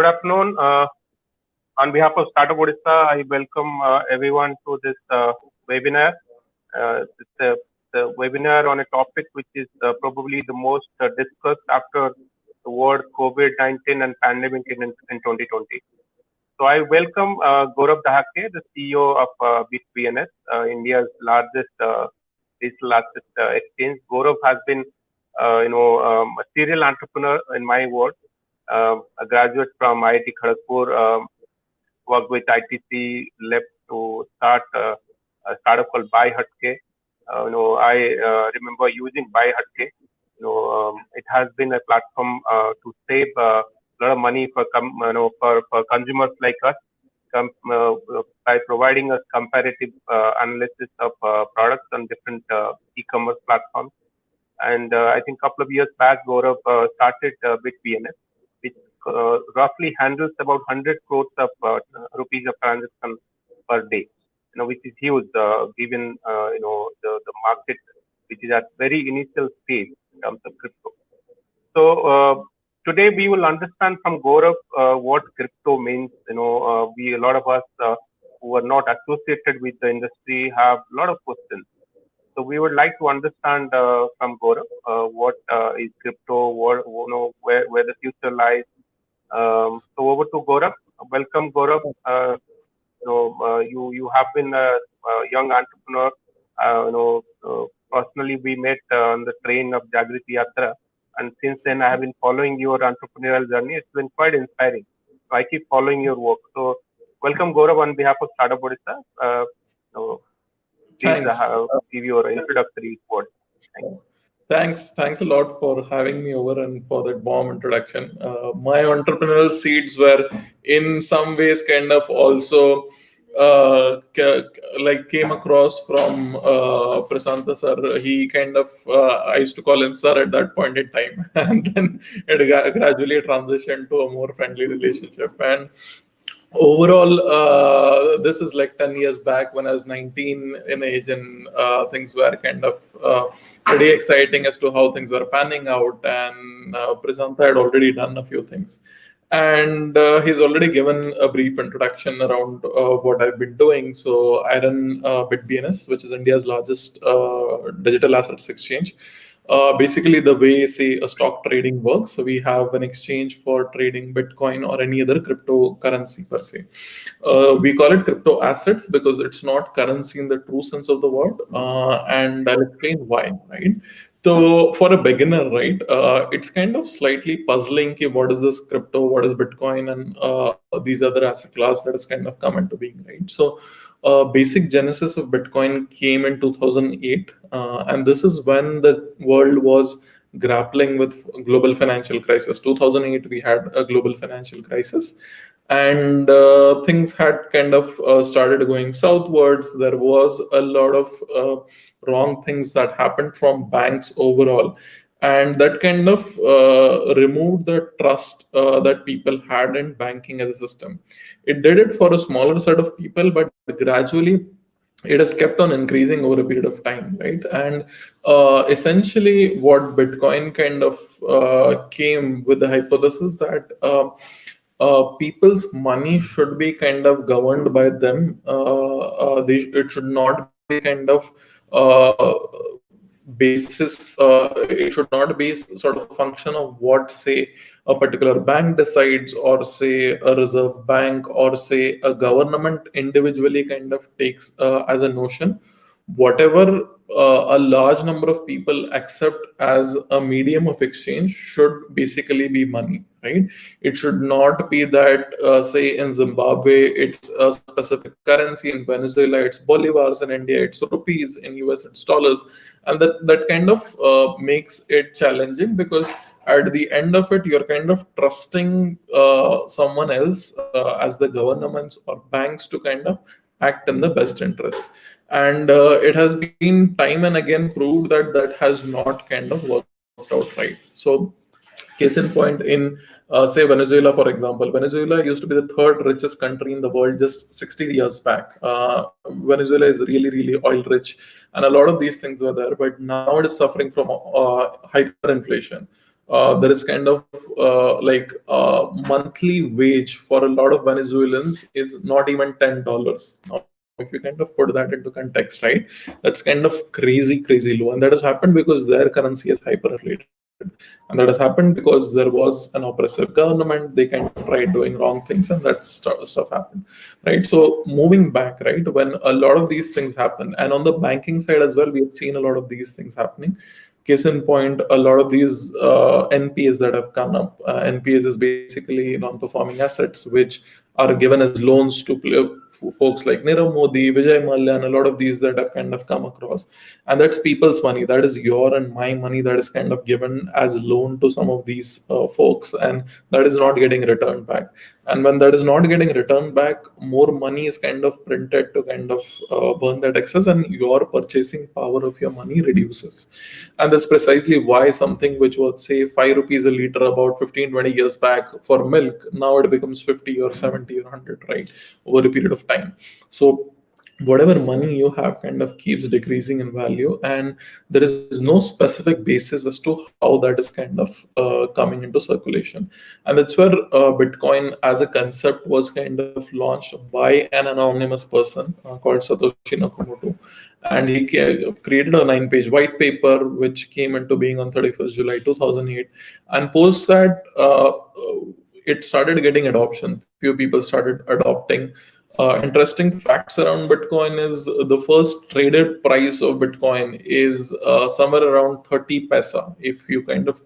Good afternoon. On behalf of Startup Odisha, I welcome everyone to this webinar. It's a webinar on a topic which is probably the most discussed after the word COVID-19 and pandemic in 2020. So I welcome Gaurav Dahake, the CEO of bitbns, India's largest digital asset exchange. Gaurav has been, a serial entrepreneur in my world. A graduate from IIT Kharagpur, worked with ITC, left to start a startup called Buy Hatke. I remember using Buy Hatke. It has been a platform to save a lot of money for consumers like us, by providing us comparative analysis of products on different e-commerce platforms. And I think a couple of years back, Gaurav started bitbns, which roughly handles about 100 crores of rupees of transaction per day, which is huge, given the market, which is at very initial stage in terms of crypto. So today we will understand from Gaurav what crypto means. A lot of us who are not associated with the industry have a lot of questions. So we would like to understand from Gaurav what is crypto, where the future lies. So over to Gaurav. Welcome, Gaurav. You have been a young entrepreneur. Personally, we met on the train of Jagriti Yatra, and since then I have been following your entrepreneurial journey. It's been quite inspiring. So I keep following your work. So welcome, Gaurav, on behalf of Startup Odisha. Please give your introductory word. Thanks a lot for having me over and for that warm introduction. My entrepreneurial seeds were in some ways kind of also came across from Prasanta sir. He kind of, I used to call him sir at that point in time, and then it gradually transitioned to a more friendly relationship. And overall, this is like 10 years back when I was 19 in age, and things were kind of pretty exciting as to how things were panning out. And Prasanta had already done a few things. And he's already given a brief introduction around what I've been doing. So I run bitbns, which is India's largest digital assets exchange. Basically, the way, say, a stock trading works. So we have an exchange for trading Bitcoin or any other cryptocurrency per se. We call it crypto assets because it's not currency in the true sense of the word. And I'll explain why, right? So for a beginner, right, it's kind of slightly puzzling. What is this crypto? What is Bitcoin? And these other asset class that has kind of come into being, right? So basic genesis of Bitcoin came in 2008. And this is when the world was grappling with global financial crisis. 2008, we had a global financial crisis. And things had kind of started going southwards. There was a lot of wrong things that happened from banks overall. And that kind of removed the trust that people had in banking as a system. It did it for a smaller set of people, but gradually it has kept on increasing over a period of time, right? And essentially what Bitcoin kind of came with the hypothesis that people's money should be kind of governed by them. It should not be kind of basis. It should not be sort of a function of what, say, a particular bank decides, or say a reserve bank, or say a government individually kind of takes as a notion. Whatever a large number of people accept as a medium of exchange should basically be money, right? It should not be that, say, in Zimbabwe, it's a specific currency. In Venezuela, it's bolivars. In India, it's rupees. In US, it's dollars. And that kind of makes it challenging, because at the end of it, you're kind of trusting someone else as the governments or banks to kind of act in the best interest. And it has been time and again proved that that has not kind of worked out right. So case in point, in say Venezuela, for example, Venezuela used to be the third richest country in the world just 60 years back. Venezuela is really, really oil rich, and a lot of these things were there, but now it is suffering from hyperinflation. there is kind of monthly wage for a lot of Venezuelans is not even $10. Now, if you kind of put that into context, right, that's kind of crazy low, and that has happened because their currency is hyperinflated, and that has happened because there was an oppressive government. They kind of tried doing wrong things, and that stuff happened, right? So moving back, right, when a lot of these things happen, and on the banking side as well, we have seen a lot of these things happening. Case in point, a lot of these NPAs that have come up. NPAs is basically non-performing assets, which are given as loans to folks like Nirav Modi, Vijay Mallya, and a lot of these that have kind of come across. And that's people's money. That is your and my money that is kind of given as loan to some of these folks, and that is not getting returned back. And when that is not getting returned back, more money is kind of printed to kind of burn that excess, and your purchasing power of your money reduces. And that's precisely why something which was, say, 5 rupees a liter about 15-20 years back for milk, now it becomes 50 or 70 or 100, right, over a period of time. So whatever money you have kind of keeps decreasing in value, and there is no specific basis as to how that is kind of coming into circulation. And that's where Bitcoin as a concept was kind of launched by an anonymous person called Satoshi Nakamoto, and he created a 9-page white paper which came into being on 31st July 2008. And post that, it started getting adoption. Few people started adopting. Interesting facts around Bitcoin is the first traded price of Bitcoin is somewhere around 30 paisa. If you kind of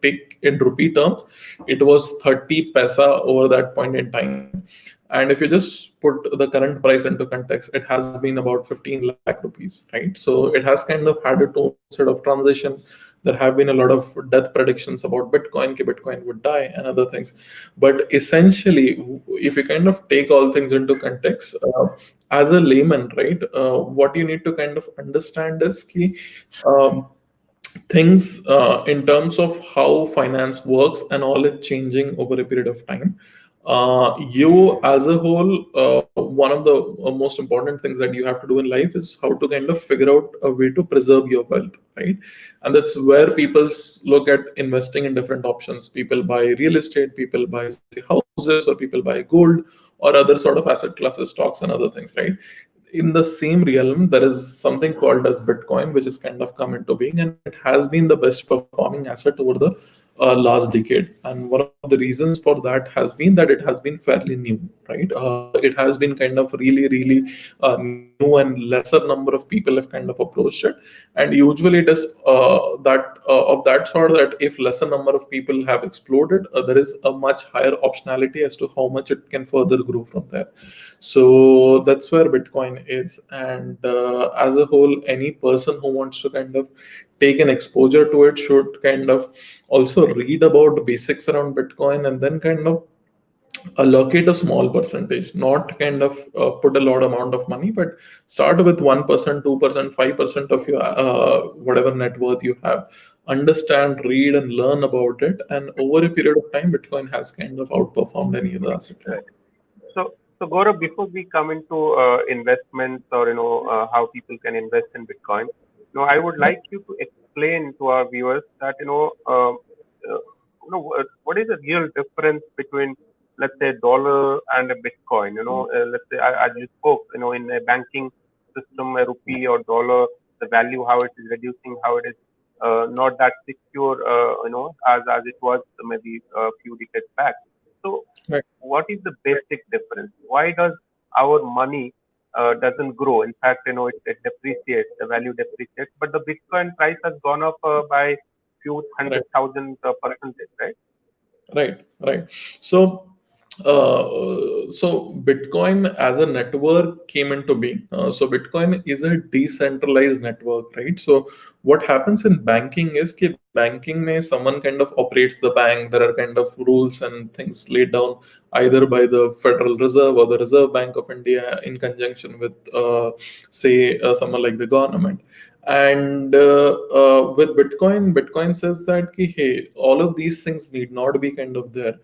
take in rupee terms, it was 30 paisa over that point in time. And if you just put the current price into context, it has been about 15 lakh rupees, right? So it has kind of had its own sort of transition. There have been a lot of death predictions about Bitcoin, ki Bitcoin would die and other things. But essentially, if you kind of take all things into context, as a layman, right, what you need to kind of understand is ki, um, things in terms of how finance works and all is changing over a period of time. You as a whole, one of the most important things that you have to do in life is how to kind of figure out a way to preserve your wealth, right? And that's where people look at investing in different options. People buy real estate, people buy, say, houses, or people buy gold or other sort of asset classes, stocks and other things, right? In the same realm, there is something called as Bitcoin, which has kind of come into being, and it has been the best performing asset over the last decade. And one of the reasons for that has been that it has been fairly new, right? It has been kind of really new, and lesser number of people have kind of approached it. And usually it is of that sort that if lesser number of people have explored it, there is a much higher optionality as to how much it can further grow from there. So that's where Bitcoin is. And as a whole, any person who wants to kind of take an exposure to it should kind of also read about basics around Bitcoin, and then kind of allocate a small percentage, not kind of put a lot amount of money, but start with 1%, 2%, 5% of your whatever net worth you have. Understand, read, and learn about it. And over a period of time, Bitcoin has kind of outperformed any other asset class. Right. So Gaurav, before we come into investments or how people can invest in Bitcoin, I would like you to explain to our viewers that what is the real difference between, let's say, dollar and a Bitcoin. Let's say, as you spoke, in a banking system, a rupee or dollar, the value, how it is reducing, how it is not that secure, as it was maybe a few decades back. So Right. what is the basic difference? Why does our money doesn't grow? In fact, it depreciates, the value depreciates, but the Bitcoin price has gone up by few hundred Right. thousand percentage, right? Right. So, so Bitcoin as a network came into being. So Bitcoin is a decentralized network, right? So what happens in banking is that banking may someone kind of operates the bank. There are kind of rules and things laid down either by the Federal Reserve or the Reserve Bank of India in conjunction with, say, someone like the government. And with Bitcoin says that ki, hey, all of these things need not be kind of there.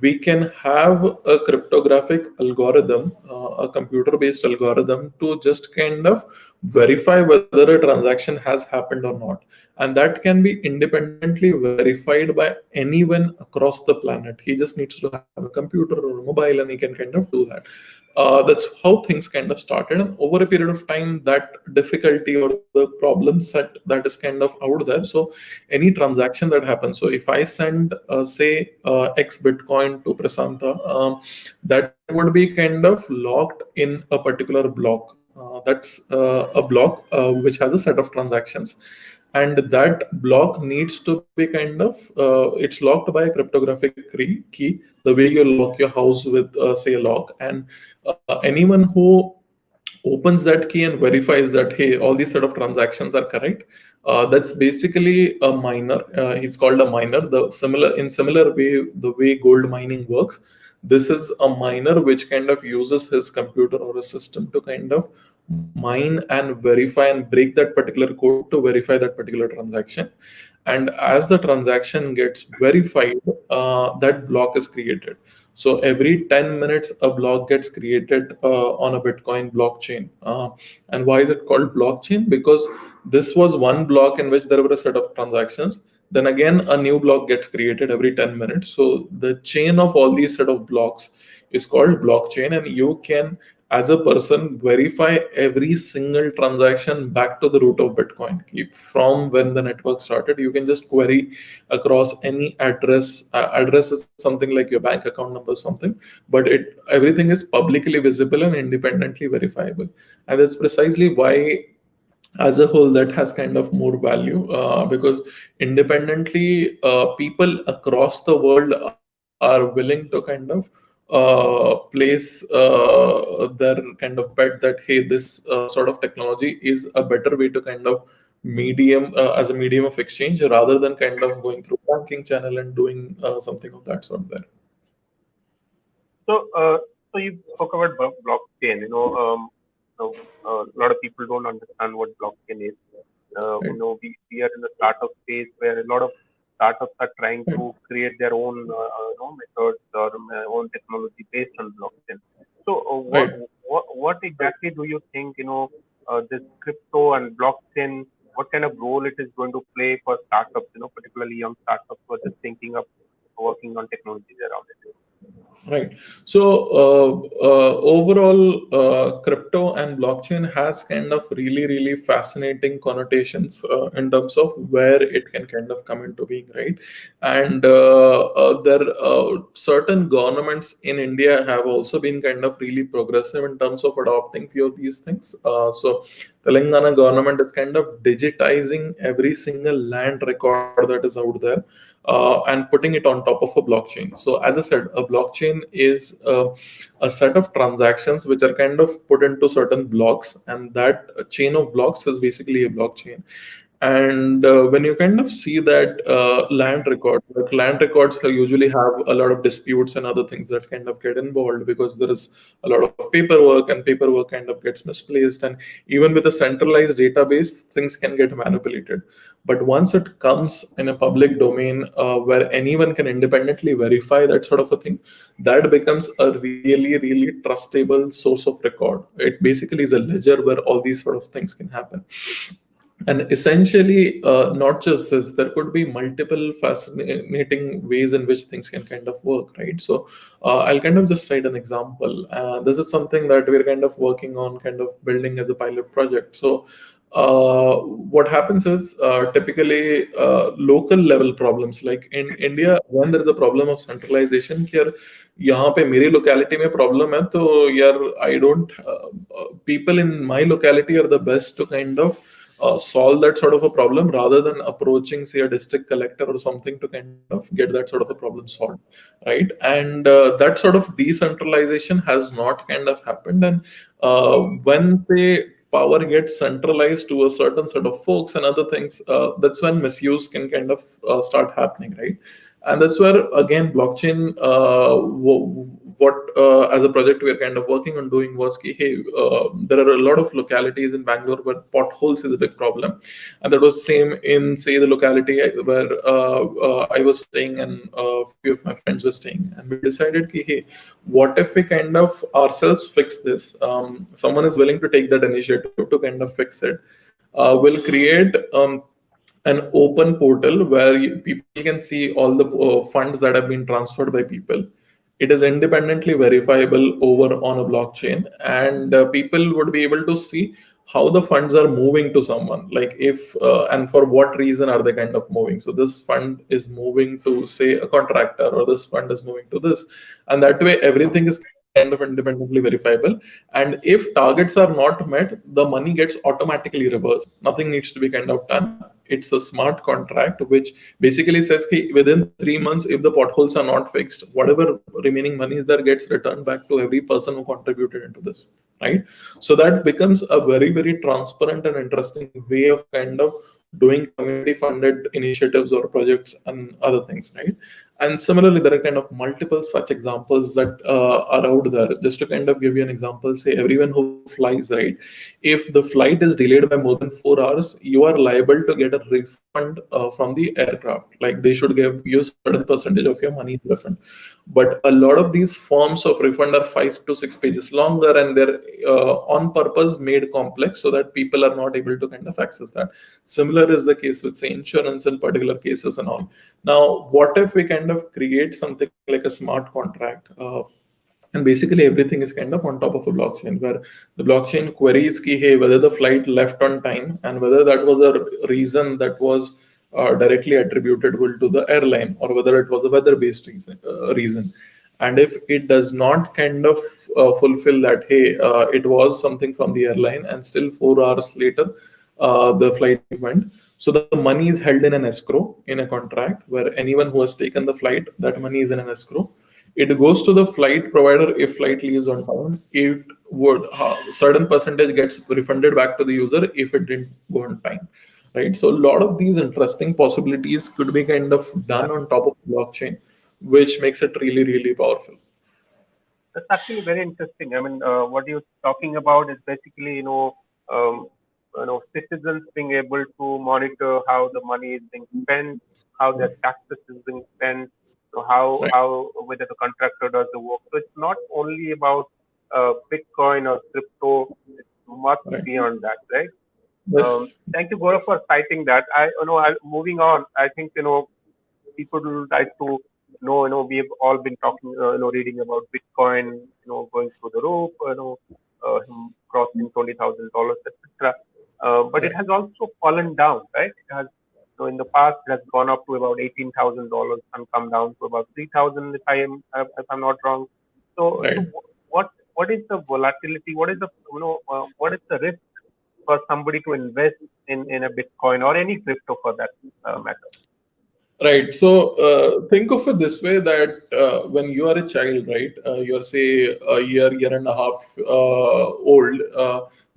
we can have a cryptographic algorithm, a computer-based algorithm to just kind of verify whether a transaction has happened or not. And that can be independently verified by anyone across the planet. He just needs to have a computer or a mobile and he can kind of do that. That's how things kind of started. And over a period of time, that difficulty or the problem set that is kind of out there. So any transaction that happens, so if I send say X Bitcoin to Prasanta, that would be kind of locked in a particular block. That's a block which has a set of transactions, and that block needs to be kind of it's locked by a cryptographic key, the way you lock your house with say a lock. And anyone who opens that key and verifies that, hey, all these set of transactions are correct, that's basically a miner. He's called a miner. The similar in similar way, the way gold mining works, this is a miner which kind of uses his computer or a system to kind of mine and verify and break that particular code to verify that particular transaction. And as the transaction gets verified, that block is created. So every 10 minutes, a block gets created on a Bitcoin blockchain. And why is it called blockchain? Because this was one block in which there were a set of transactions. Then again, a new block gets created every 10 minutes. So the chain of all these set of blocks is called blockchain, and you can, as a person, verify every single transaction back to the root of Bitcoin. From when the network started, you can just query across any address. Address is something like your bank account number, something, but everything is publicly visible and independently verifiable. And that's precisely why, as a whole, that has kind of more value, because independently, people across the world are willing to kind of place their kind of bet that, hey, this sort of technology is a better way to kind of medium as a medium of exchange, rather than kind of going through banking channel and doing something of that sort there. So, so you spoke about blockchain. So, a lot of people don't understand what blockchain is. Right. We are in the startup phase where a lot of startups are trying to create their own, methods or own technology based on blockchain. So, Right. what exactly do you think, this crypto and blockchain, what kind of role it is going to play for startups, particularly young startups who are just thinking of working on technologies around it? Right. So overall, crypto and blockchain has kind of really, really fascinating connotations in terms of where it can kind of come into being, right? And there certain governments in India have also been kind of really progressive in terms of adopting few of these things. So Telangana government is kind of digitizing every single land record that is out there, and putting it on top of a blockchain. So, as I said, a blockchain is a set of transactions which are kind of put into certain blocks, and that chain of blocks is basically a blockchain. And when you kind of see that land record, like land records usually have a lot of disputes and other things that kind of get involved, because there is a lot of paperwork, and paperwork kind of gets misplaced. And even with a centralized database, things can get manipulated. But once it comes in a public domain where anyone can independently verify that sort of a thing, that becomes a really, really trustable source of record. It basically is a ledger where all these sort of things can happen. And essentially, not just this, there could be multiple fascinating ways in which things can kind of work, right? So I'll kind of just cite an example. This is something that we're kind of working on, kind of building as a pilot project. So what happens is typically local level problems, like in India, when there is a problem of centralization, here यहाँ पे मेरी locality में problem है, तो यार I don't people in my locality are the best to kind of solve that sort of a problem, rather than approaching, say, a district collector or something to kind of get that sort of a problem solved, right? And that sort of decentralization has not kind of happened. And when, say, power gets centralized to a certain set of folks and other things, that's when misuse can kind of start happening, right? And that's where, again, blockchain what as a project we are kind of working on doing was ki, hey, there are a lot of localities in Bangalore where potholes is a big problem, and that was same in, say, the locality where I was staying and a few of my friends were staying, and we decided ki, hey, what if we kind of ourselves fix this? Someone is willing to take that initiative to kind of fix it. We'll create an open portal where people can see all the funds that have been transferred by people. It is independently verifiable over on a blockchain, and people would be able to see how the funds are moving to someone, like if and for what reason are they kind of moving. So this fund is moving to, say, a contractor, or this fund is moving to this, and that way everything is kind of independently verifiable. And if targets are not met, the money gets automatically reversed. Nothing needs to be kind of done. It's a smart contract which basically says that within 3 months, if the potholes are not fixed, whatever remaining money is there gets returned back to every person who contributed into this, right? So that becomes a very, very transparent and interesting way of kind of doing community funded initiatives or projects and other things, right? And similarly, there are kind of multiple such examples that are out there. Just to kind of give you an example, say everyone who flies, right? If the flight is delayed by more than 4 hours, you are liable to get a refund from the aircraft. Like they should give you a certain percentage of your money in refund. But a lot of these forms of refund are 5 to 6 pages longer, and they're on purpose made complex so that people are not able to kind of access that. Similar is the case with, say, insurance in particular cases and all. Now, what if we kind of create something like a smart contract? And basically everything is kind of on top of a blockchain, where the blockchain queries ki, hey, whether the flight left on time and whether that was a reason that was directly attributable to the airline, or whether it was a weather based reason. And if it does not kind of fulfill that, hey, it was something from the airline, and still 4 hours later the flight went, so the money is held in an escrow in a contract, where anyone who has taken the flight, that money is in an escrow. It goes to the flight provider if flight leaves on time. It would certain percentage gets refunded back to the user if it didn't go on time, right? So a lot of these interesting possibilities could be kind of done on top of blockchain, which makes it really, really powerful. That's actually very interesting. I mean, what you're talking about is basically, citizens being able to monitor how the money is being spent, how their taxes is being spent, so Right. how whether the contractor does the work. So it's not only about Bitcoin or crypto. It's much Right. beyond that, right? Yes. Thank you, Gaurav, for citing that. Moving on. I think people would like to know, we've all been talking, reading about Bitcoin, going through the roof, him crossing $20,000, etc. But it Right. has also fallen down, right? It has, in the past, it has gone up to about $18,000 and come down to about 3,000, if I'm not wrong. So Right. what is the volatility? What is the, what is the risk for somebody to invest in a Bitcoin or any crypto for that matter? Right. So think of it this way, that when you are a child, right, you're, say, a year and a half old,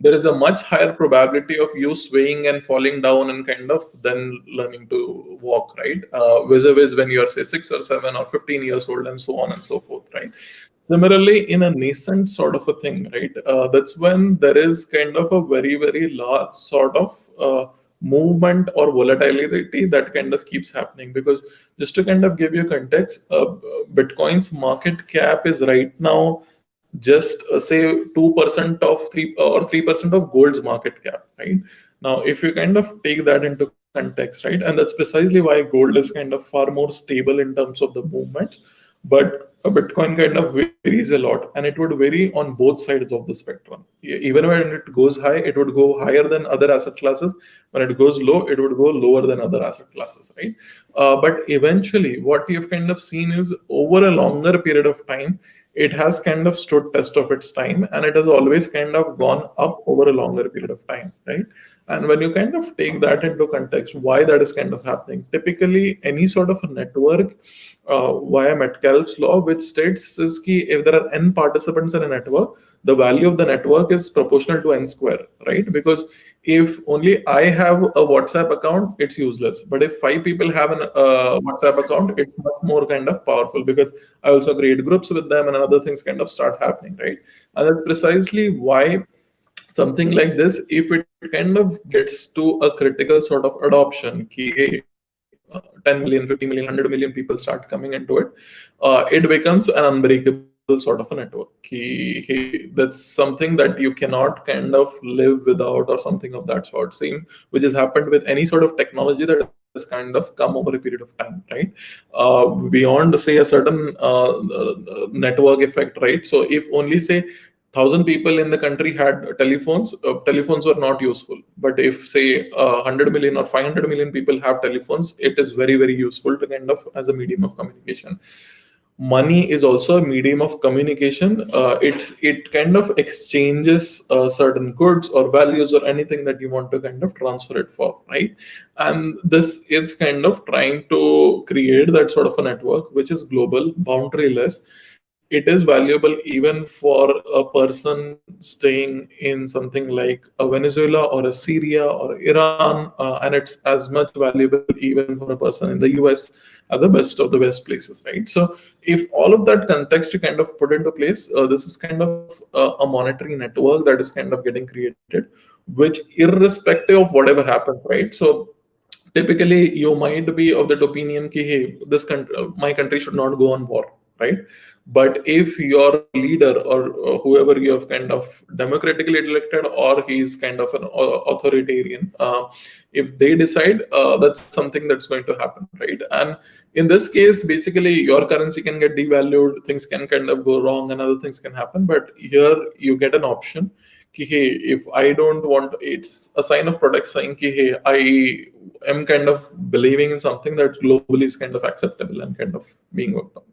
there is a much higher probability of you swaying and falling down and kind of then learning to walk, right? Vis-a-vis when you're, say, 6 or 7 or 15 years old, and so on and so forth, right? Similarly, in a nascent sort of a thing, right, that's when there is kind of a very, very large sort of movement or volatility that kind of keeps happening. Because just to kind of give you context, Bitcoin's market cap is right now just, say, 2% of 3% of gold's market cap, right? Now, if you kind of take that into context, right, and that's precisely why gold is kind of far more stable in terms of the movements. But a Bitcoin kind of varies a lot, and it would vary on both sides of the spectrum. Even when it goes high, it would go higher than other asset classes. When it goes low, it would go lower than other asset classes, right? But eventually, what we have kind of seen is, over a longer period of time, it has kind of stood test of its time, and it has always kind of gone up over a longer period of time, right? And when you kind of take that into context, why that is kind of happening, typically any sort of a network, via Metcalfe's law, which states is ki, if there are n participants in a network, the value of the network is proportional to n square, right? Because if only I have a WhatsApp account, it's useless. But if five people have an WhatsApp account, it's much more kind of powerful, because I also create groups with them and other things kind of start happening, right? And that's precisely why something like this, if it kind of gets to a critical sort of adoption, ki, hey, 10 million, 50 million, 100 million people start coming into it, it becomes an unbreakable sort of a network. Ki, hey, that's something that you cannot kind of live without, or something of that sort. Same, which has happened with any sort of technology that has kind of come over a period of time, right? Beyond, say, a certain network effect, right? So if only, say, 1,000 people in the country had telephones, telephones were not useful. But if, say, 100 million or 500 million people have telephones, it is very, very useful to kind of as a medium of communication. Money is also a medium of communication. It kind of exchanges certain goods or values or anything that you want to kind of transfer it for, right? And this is kind of trying to create that sort of a network which is global, boundaryless. It is valuable even for a person staying in something like a Venezuela or a Syria or Iran, and it's as much valuable even for a person in the US, at the best of the best places, right? So if all of that context you kind of put into place, this is kind of a monetary network that is kind of getting created, which irrespective of whatever happens, right? So typically you might be of that opinion ki, hey, this country, my country should not go on war, right? But if your leader or whoever you have kind of democratically elected, or he's kind of an authoritarian, if they decide, that's something that's going to happen, right? And in this case, basically your currency can get devalued, things can kind of go wrong, and other things can happen. But here you get an option ki, hey, if I don't want, it's a sign of protect saying ki, hey, I am kind of believing in something that globally is kind of acceptable and kind of being worked on.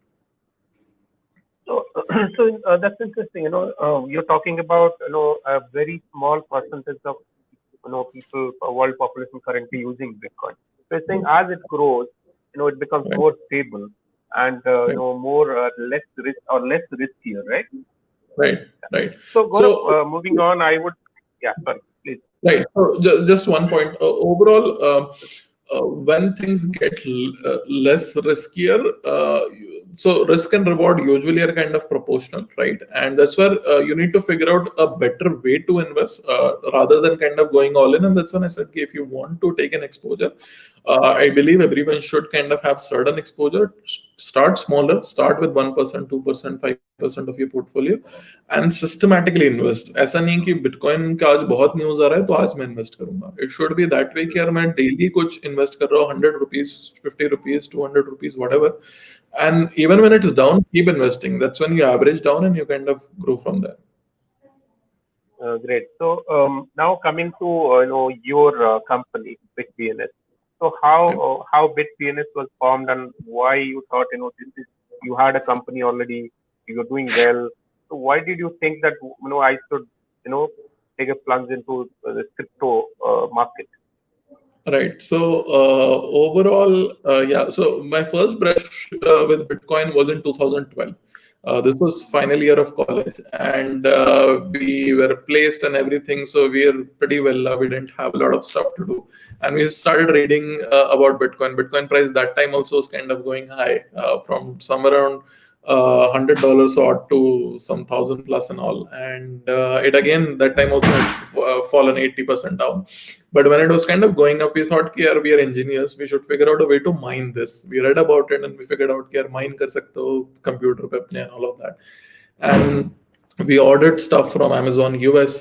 So, that's interesting. You're talking about a very small percentage of people, world population currently using Bitcoin. So you're saying as it grows, it becomes Right, more stable and right, more less risk or less riskier, right? right, right. So Gaurav, So moving on, I would, yeah, sorry, please. right. So just one point. Overall, when things get less riskier, so risk and reward usually are kind of proportional, right? And that's where you need to figure out a better way to invest, rather than kind of going all in. And that's when I said, okay, if you want to take an exposure, I believe everyone should kind of have certain exposure. Start smaller, start with 1%, 2%, 5% of your portfolio, and systematically invest. ऐसा नहीं कि bitcoin का आज बहुत news आ रहा है तो आज मैं इन्वेस्ट करूंगा. It should be that way कि यार मैं डेली कुछ इन्वेस्ट कर रहा हूँ, 100 rupees, 50 rupees, 200 rupees, whatever. And even when it is down, keep investing. That's when you average down and you kind of grow from there. Great. So now coming to your company, bitbns. So Right. how bitbns was formed and why you thought this is, you had a company already, you're doing well. So why did you think that I should take a plunge into the crypto market? Right. So overall, yeah. So my first brush with Bitcoin was in 2012. This was final year of college, and we were placed and everything. So we are pretty well. We didn't have a lot of stuff to do, and we started reading about Bitcoin. Bitcoin price that time also was kind of going high, from somewhere around $100 odd to some thousand plus and all. And it again that time also had fallen 80% down. But when it was kind of going up, we thought, "Ki, yaar, we are engineers. We should figure out a way to mine this." We read about it and we figured out, "Ki, yaar, mine kar sakte ho computer pe apne," and all of that. And we ordered stuff from Amazon US,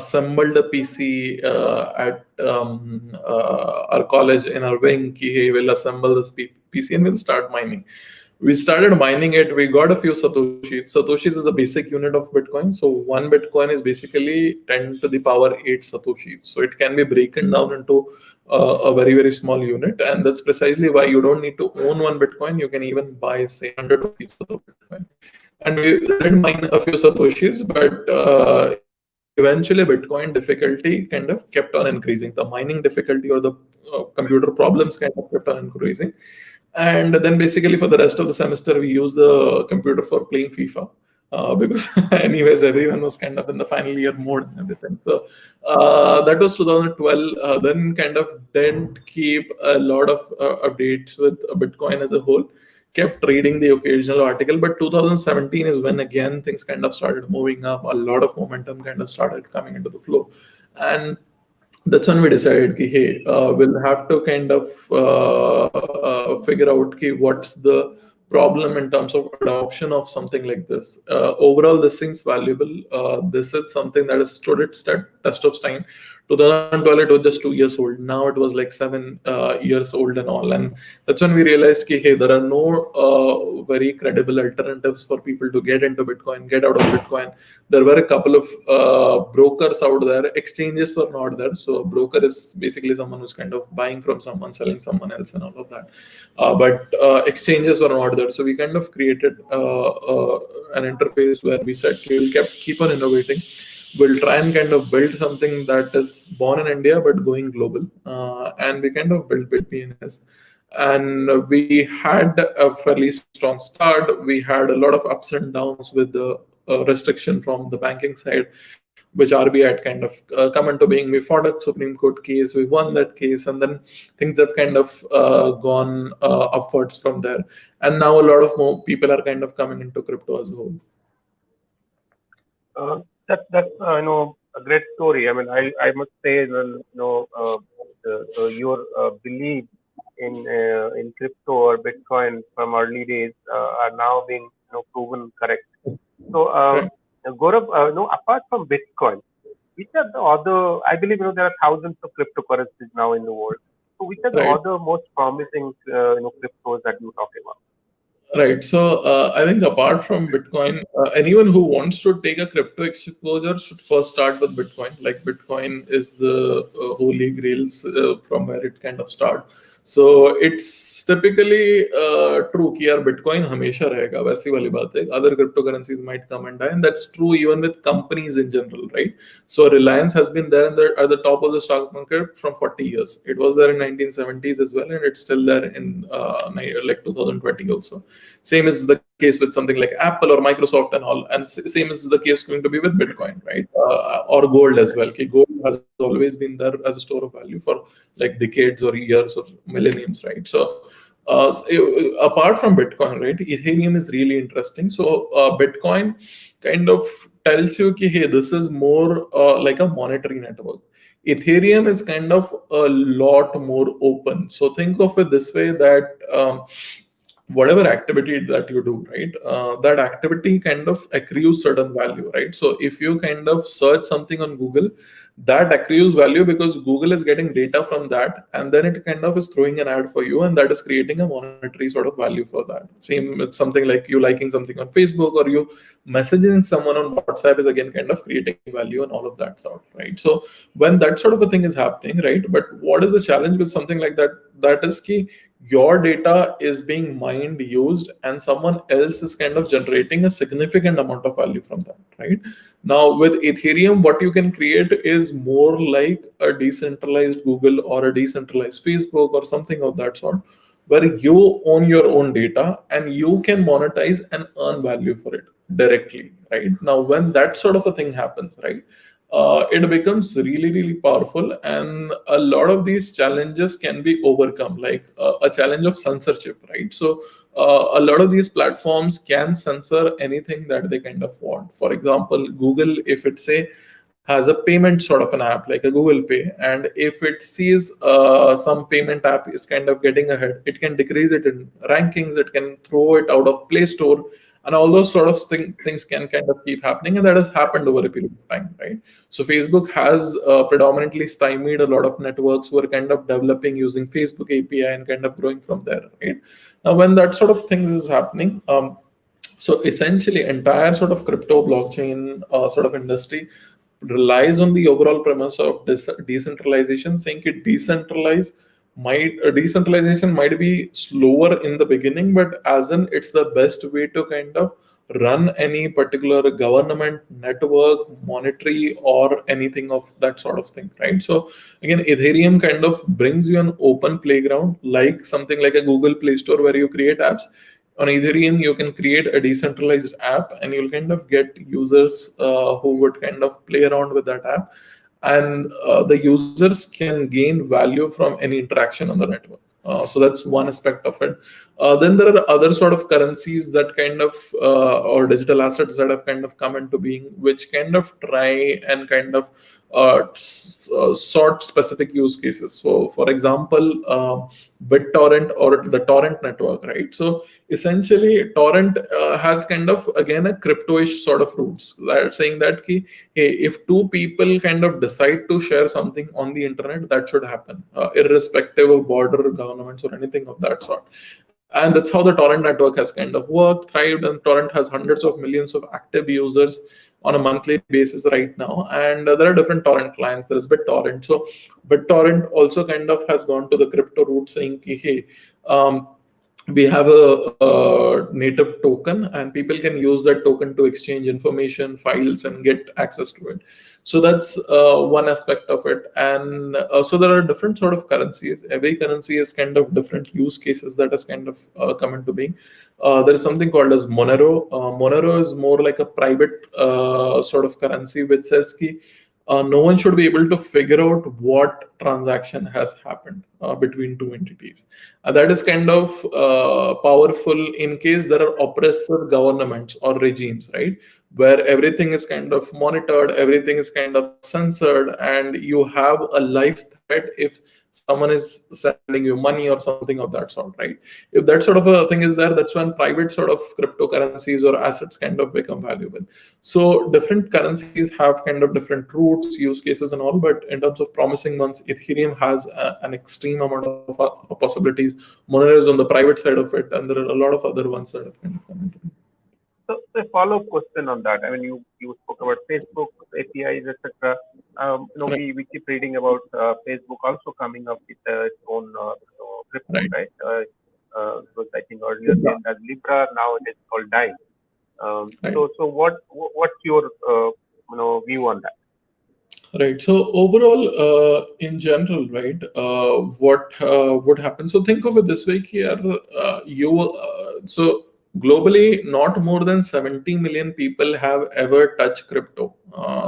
assembled a PC at our college in our wing. Ki, hey, we'll assemble this PC and we'll start mining. We started mining it. We got a few Satoshis. Satoshis is a basic unit of Bitcoin. So one Bitcoin is basically 10 to the power 8 Satoshis. So it can be broken down into a very, very small unit. And that's precisely why you don't need to own one Bitcoin. You can even buy, say, 100 rupees worth of Bitcoin. And we did mine a few Satoshis, but eventually Bitcoin difficulty kind of kept on increasing. The mining difficulty or the computer problems kind of kept on increasing. And then basically for the rest of the semester, we used the computer for playing FIFA. because anyways everyone was kind of in the final year mode and everything. So that was 2012. Then kind of didn't keep a lot of updates with Bitcoin as a whole. Kept reading the occasional article, but 2017 is when again things kind of started moving up. A lot of momentum kind of started coming into the flow, and that's when we decided ki, hey, we'll have to kind of figure out ki, what's the problem in terms of adoption of something like this. Overall, this seems valuable. This is something that has stood its test of time. 2012, it was just 2 years old. Now it was like 7 years old and all. And that's when we realized, ki, hey, there are no very credible alternatives for people to get into Bitcoin, get out of Bitcoin. There were a couple of brokers out there. Exchanges were not there. So a broker is basically someone who's kind of buying from someone, selling someone else, and all of that. But exchanges were not there. So we kind of created an interface where we said we'll keep on innovating. We'll try and kind of build something that is born in India but going global. And we kind of built bitbns. And we had a fairly strong start. We had a lot of ups and downs with the restriction from the banking side, which RBI had kind of come into being. We fought a Supreme Court case, we won that case, and then things have kind of gone upwards from there. And now a lot of more people are kind of coming into crypto as a whole. That's a great story. I mean, I must say, your belief in crypto or Bitcoin from early days are now being proven correct. So, Right. Gaurav, apart from Bitcoin, which are the other? I believe there are thousands of cryptocurrencies now in the world. So, which are the Right. other most promising cryptos that you talk about? Right. So I think apart from Bitcoin, anyone who wants to take a crypto exposure should first start with Bitcoin. Like Bitcoin is the holy grails from where it kind of start. So it's typically true कि यार Bitcoin हमेशा रहेगा, वैसी वाली बात है. Other cryptocurrencies might come and die, and that's true even with companies in general, right? So Reliance has been there at the top of the stock market from 40 years. It was there in 1970s as well, and it's still there in like 2020 also. Same is the case with something like Apple or Microsoft and all, and same is the case going to be with Bitcoin, right? Or gold as well. Okay, gold has always been there as a store of value for like decades or years or millenniums, right? Apart from Bitcoin, right, Ethereum is really interesting. So Bitcoin kind of tells you, okay, hey, this is more like a monetary network. Ethereum is kind of a lot more open. So think of it this way that whatever activity that you do, right, that activity kind of accrues certain value, right? So if you kind of search something on Google, that accrues value because Google is getting data from that, and then it kind of is throwing an ad for you, and that is creating a monetary sort of value for that. Same with something like you liking something on Facebook or you messaging someone on WhatsApp is again kind of creating value and all of that sort, right? So when that sort of a thing is happening, right, but what is the challenge with something like that? That is key. Your data is being mined, used, and someone else is kind of generating a significant amount of value from that, right? Now, with Ethereum, what you can create is more like a decentralized Google or a decentralized Facebook or something of that sort, where you own your own data and you can monetize and earn value for it directly, right? Now, when that sort of a thing happens, right, it becomes really, really powerful, and a lot of these challenges can be overcome, like a challenge of censorship, right? So a lot of these platforms can censor anything that they kind of want. For example, Google, if it say has a payment sort of an app like a Google Pay, and if it sees some payment app is kind of getting ahead, it can decrease it in rankings, it can throw it out of Play Store, and all those sort of things can kind of keep happening, and that has happened over a period of time, right? So Facebook has predominantly stymied a lot of networks who are kind of developing using Facebook API and kind of growing from there, right? Now, when that sort of thing is happening, so essentially entire sort of crypto blockchain sort of industry relies on the overall premise of decentralization, saying it decentralization might be slower in the beginning, but as in it's the best way to kind of run any particular government network, monetary, or anything of that sort of thing, right? So again, Ethereum kind of brings you an open playground, like something like a Google Play Store where you create apps. on Ethereum, you can create a decentralized app, and you'll kind of get users who would kind of play around with that app, and the users can gain value from any interaction on the network. So that's one aspect of it. Then there are other sort of currencies that kind of or digital assets that have kind of come into being, which kind of try and kind of sort specific use cases. So, for example, BitTorrent or the torrent network, right? So essentially, torrent has kind of again a crypto-ish sort of roots, that saying that ki, hey, if two people kind of decide to share something on the internet, that should happen, irrespective of border, governments, or anything of that sort. And that's how the torrent network has kind of worked, thrived, and torrent has hundreds of millions of active users on a monthly basis right now. And there are different torrent clients. There is BitTorrent. So BitTorrent also kind of has gone to the crypto route, saying, hey, we have a native token, and people can use that token to exchange information, files, and get access to it. So that's one aspect of it. And so there are different sort of currencies. Every currency is kind of different use cases that has kind of come into being. There is something called as Monero. Monero is more like a private sort of currency, which says ki, no one should be able to figure out what transaction has happened between two entities. That is kind of powerful in case there are oppressive governments or regimes, right? Where everything is kind of monitored, everything is kind of censored, and you have a life threat if someone is sending you money or something of that sort, right? If that sort of a thing is there, that's when private sort of cryptocurrencies or assets kind of become valuable. So different currencies have kind of different roots, use cases, and all. But in terms of promising ones, Ethereum has an extreme amount of possibilities. Monero is on the private side of it, and there are a lot of other ones that have kind of come into it. So a follow-up question on that. I mean, you spoke about Facebook, APIs, etc. We keep reading about Facebook also coming up with its own crypto, right? Because I think earlier named as Libra, now it is called Dime. So what's your view on that? Right. So overall, in general, right, what would happen? So think of it this way: here, so globally, not more than 70 million people have ever touched crypto.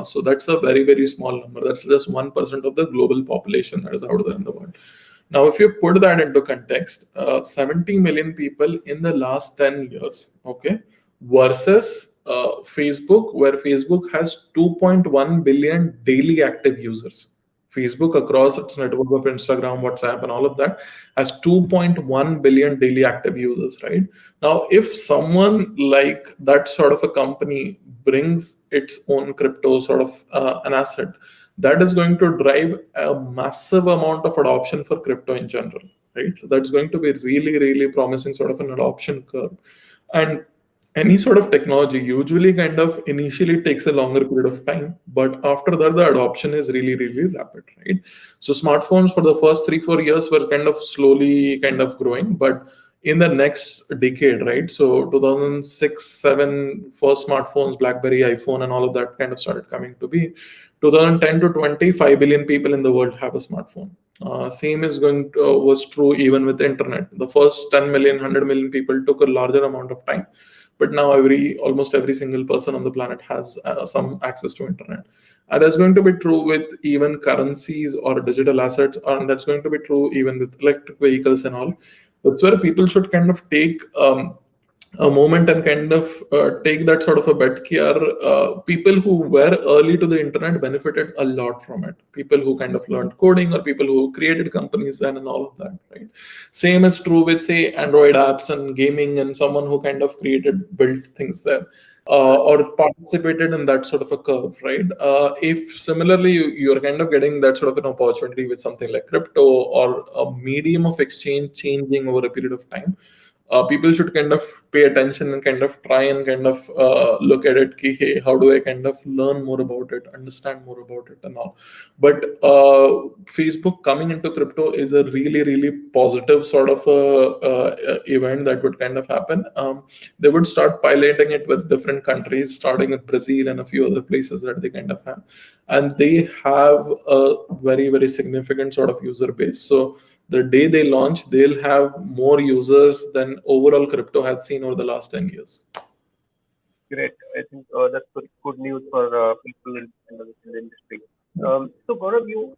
So that's a very, very small number. That's just 1% of the global population that is out there in the world. Now, if you put that into context, 70 million people in the last 10 years, okay, versus Facebook, where Facebook has 2.1 billion daily active users. Facebook, across its network of Instagram, WhatsApp, and all of that, has 2.1 billion daily active users, right? Now, if someone like that sort of a company brings its own crypto sort of an asset, that is going to drive a massive amount of adoption for crypto in general, right? So that's going to be really, really promising sort of an adoption curve. And any sort of technology usually kind of initially takes a longer period of time, but after that the adoption is really, really rapid, right? So smartphones for the first 3-4 years were kind of slowly kind of growing, but in the next decade, right? So 2006, 7, first smartphones, BlackBerry, iPhone, and all of that kind of started coming to be. 2010 to 20, 5 billion people in the world have a smartphone. Same is was true even with the internet. The first 10 million, 100 million people took a larger amount of time, but now almost every single person on the planet has some access to internet. And that's going to be true with even currencies or digital assets, and that's going to be true even with electric vehicles and all. That's where people should kind of take a moment and kind of take that sort of a bet here. People who were early to the internet benefited a lot from it. People who kind of learned coding, or people who created companies then, and all of that, right? Same is true with, say, Android apps and gaming, and someone who kind of built things there. Or participated in that sort of a curve, right? If similarly you're kind of getting that sort of an opportunity with something like crypto, or a medium of exchange changing over a period of time, people should kind of pay attention and kind of try and kind of look at it. Ki, hey, how do I kind of learn more about it, understand more about it, and all. But Facebook coming into crypto is a really, really positive sort of event that would kind of happen. They would start piloting it with different countries, starting with Brazil and a few other places that they kind of have, and they have a very, very significant sort of user base. So the day they launch, they'll have more users than overall crypto has seen over the last 10 years. Great. I think that's good news for people in the industry. So Gaurav, you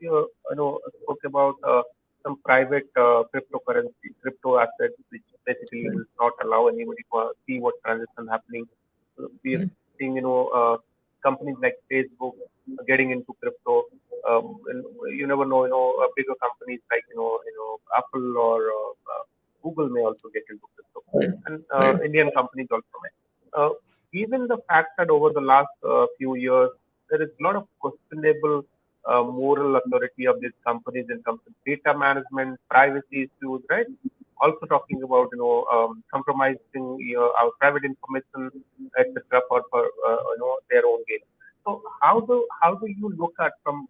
know spoke about some private cryptocurrency, crypto assets, which basically Right. will not allow anybody to see what transaction happening. We're Right. seeing, companies like Facebook getting into crypto. And you never know, bigger companies like Apple or Google may also get into crypto, Right. and Right. Indian companies also may. Given the fact that over the last few years there is a lot of questionable moral authority of these companies in terms of data management, privacy issues, right? Also talking about compromising our private information, etc., for their own gain. So how do you look at from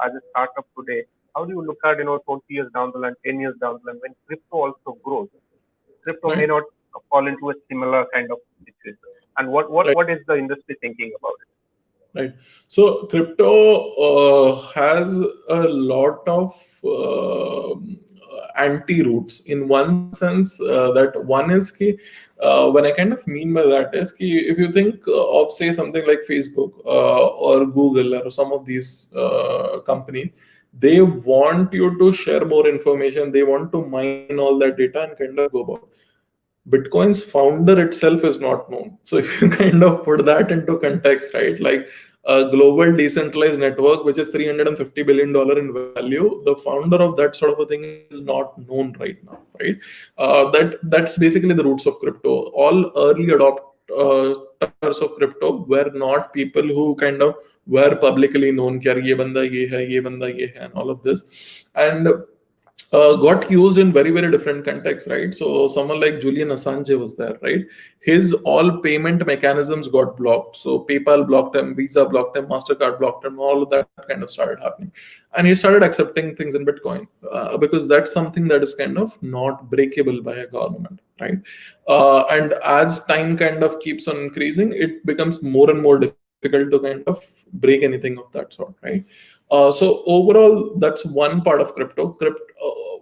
as a startup today? How do you look at 20 years down the line, 10 years down the line when crypto also grows? Crypto may Right. not fall into a similar kind of situation. And what what Right. what is the industry thinking about it? Right. So crypto has a lot of anti-roots in one sense. That one is ki, when I kind of mean by that is ki, if you think of say something like Facebook or Google or some of these companies, they want you to share more information. They want to mine all that data and kind of go about. Bitcoin's founder itself is not known. So if you kind of put that into context, right? Like a global decentralized network, which is $350 billion in value, the founder of that sort of a thing is not known right now, right? That's basically the roots of crypto. All early adopters of crypto were not people who kind of were publicly known. कि यार ये बंदा ये है, ये बंदा ये है, and all of this. And got used in very very different contexts, right? So someone like Julian Assange was there, right? His all payment mechanisms got blocked. So PayPal blocked him, Visa blocked him, Mastercard blocked him, all of that kind of started happening, and he started accepting things in Bitcoin because that's something that is kind of not breakable by a government, right? And as time kind of keeps on increasing, it becomes more and more difficult to kind of break anything of that sort, right? So overall, that's one part of crypto.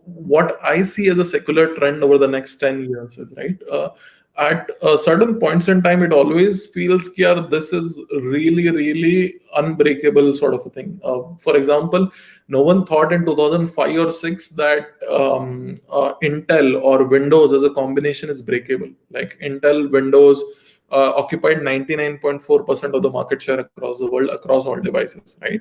What I see as a secular trend over the next 10 years is right. At certain points in time, it always feels that this is really, really unbreakable sort of a thing. For example, no one thought in 2005 or 6 that Intel or Windows as a combination is breakable. Like Intel, Windows occupied 99.4% of the market share across the world, across all devices, right?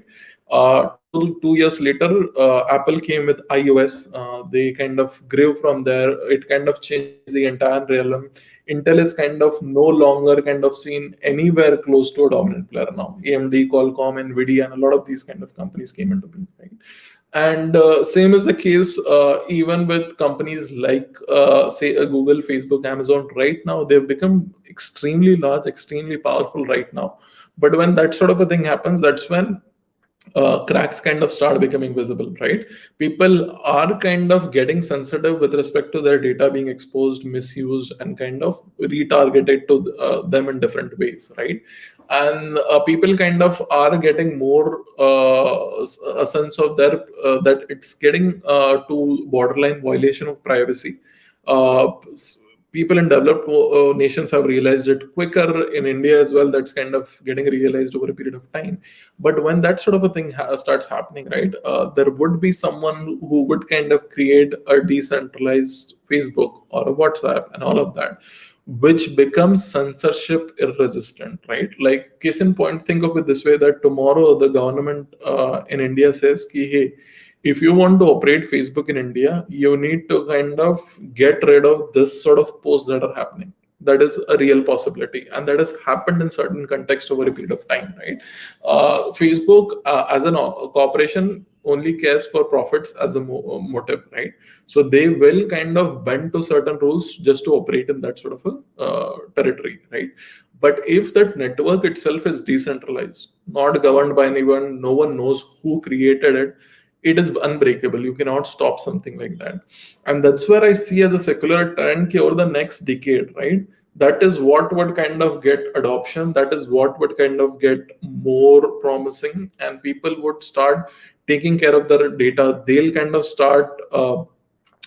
2 years later, Apple came with iOS. They kind of grew from there. It kind of changed the entire realm. Intel is kind of no longer kind of seen anywhere close to a dominant player now. AMD, Qualcomm, Nvidia, and a lot of these kind of companies came into being, right? And same is the case even with companies like, say, Google, Facebook, Amazon. Right now, they've become extremely large, extremely powerful right now. But when that sort of a thing happens, that's when cracks kind of start becoming visible, right? People are kind of getting sensitive with respect to their data being exposed, misused, and kind of retargeted to them in different ways, right? And people kind of are getting more a sense of their that it's getting to borderline violation of privacy. People in developed nations have realized it quicker. In India as well, that's kind of getting realized over a period of time. But when that sort of a thing starts happening, right, there would be someone who would kind of create a decentralized Facebook or a WhatsApp and all of that, which becomes censorship irresistant, right? Like case in point, think of it this way: that tomorrow the government in India says, ki, hey, if you want to operate Facebook in India, you need to kind of get rid of this sort of posts that are happening. That is a real possibility, and that has happened in certain context over a period of time, right? Facebook as a corporation only cares for profits as a motive, right? So they will kind of bend to certain rules just to operate in that sort of a territory, right? But if that network itself is decentralized, not governed by anyone, no one knows who created it, it is unbreakable. You cannot stop something like that. And that's where I see as a secular trend over the next decade, right? That is what would kind of get adoption. That is what would kind of get more promising, and people would start taking care of their data. They'll kind of start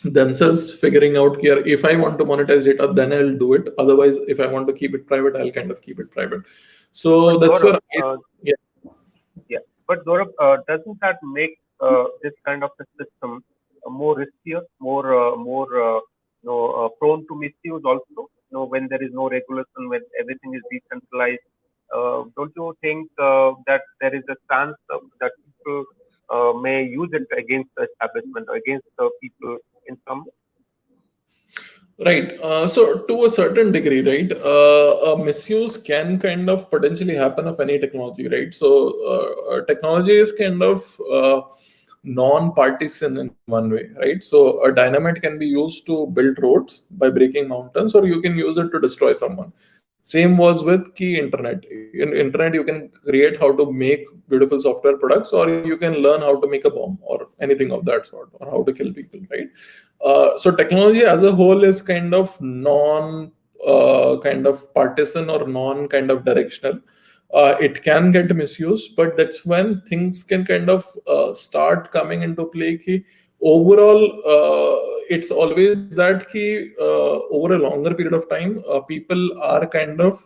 themselves figuring out here, if I want to monetize data, then I'll do it. Otherwise, if I want to keep it private, I'll kind of keep it private. But So that's Gaurav, where yeah. yeah, but Gaurav, doesn't that make this kind of a system more riskier, prone to misuse also? When there is no regulation, when everything is decentralized, don't you think that there is a chance that people may use it against the establishment or against the people in some? Right. So to a certain degree, right, a misuse can kind of potentially happen of any technology, right? So technology is kind of non-partisan in one way, right? So a dynamite can be used to build roads by breaking mountains, or you can use it to destroy someone. Same was with key internet. In internet, you can create how to make beautiful software products, or you can learn how to make a bomb or anything of that sort, or how to kill people, right? So technology as a whole is kind of non kind of partisan or non kind of directional. It can get misused, but that's when things can kind of start coming into play. Ki overall, it's always that ki, over a longer period of time, people are kind of